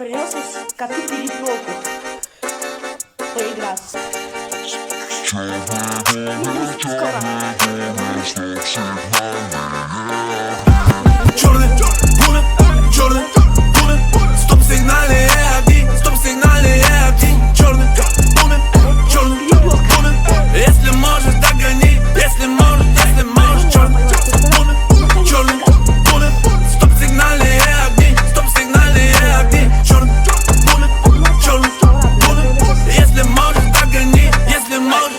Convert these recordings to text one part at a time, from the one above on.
принес коту перепелку поиграться. Черный бумер, черный бумер, стоп-сигнальные огни, стоп-сигнальные огни. Черный бумер, если можешь, догони, если можешь, черный бумер, стоп-сигнальные огни, стоп-сигнальные огни. Черный бумер, если можешь, догони, если можешь.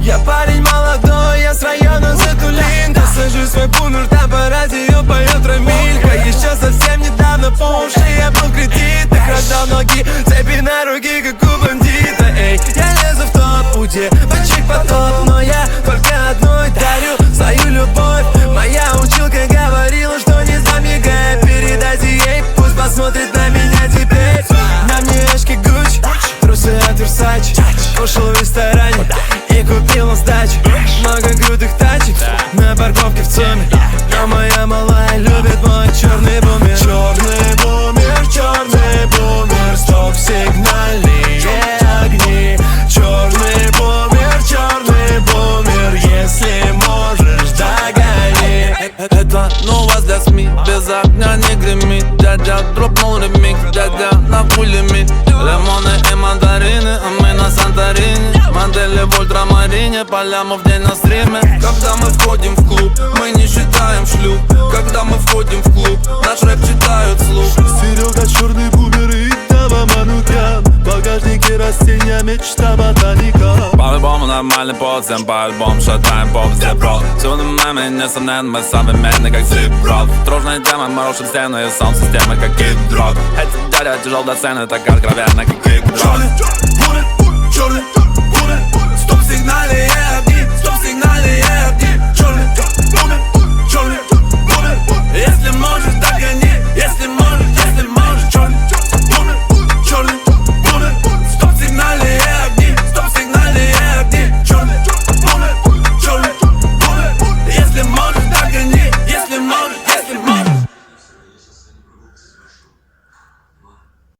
Я парень молодой, я с района Затулинка. Сажу свой бумер, там по радио поет Рамилька. Еще совсем недавно по уши я был в кредитах. Раздал ноги, цепи на руки, как у бандита. Эй, я лезу в топ, у девочек потоп, но я только одной дарю свою любовь. Моя училка говорила, что не замигай. Передайте ей, пусть посмотрит на меня теперь. На мне очки Гуччи, трусы от Versace. Кушал в ресторане и купил на сдачу много крутых тачек на парковке в ЦУМе. Но моя малая любит мой черный бумер. Черный бумер, стоп-сигнальные огни. Черный бумер, если можешь, догони. Это новость для СМИ, без огня не гремит. Дядя дропнул ремикс, дядя на пулемет. Лимоны и мандарины, а мы на Санторини. Модели в ультрамарине, поляму в день на стриме. Когда мы входим в клуб, мы не считаем шлюп. Когда мы входим в клуб, наш рэп читают вслух. Серега черный бумер и Дава Манукян. В багажнике растения, мечта ботаника. По-любому нормальный под всем, по-любому шатаем по везде, бро. Всюду мемы, несомненно, мы современны, как зип-рок. Тружные темы, мы рушим стену и саунд-системы, как кид-дрок. Эти дядя тяжел до сцены, так откровенно, как кик-дрок.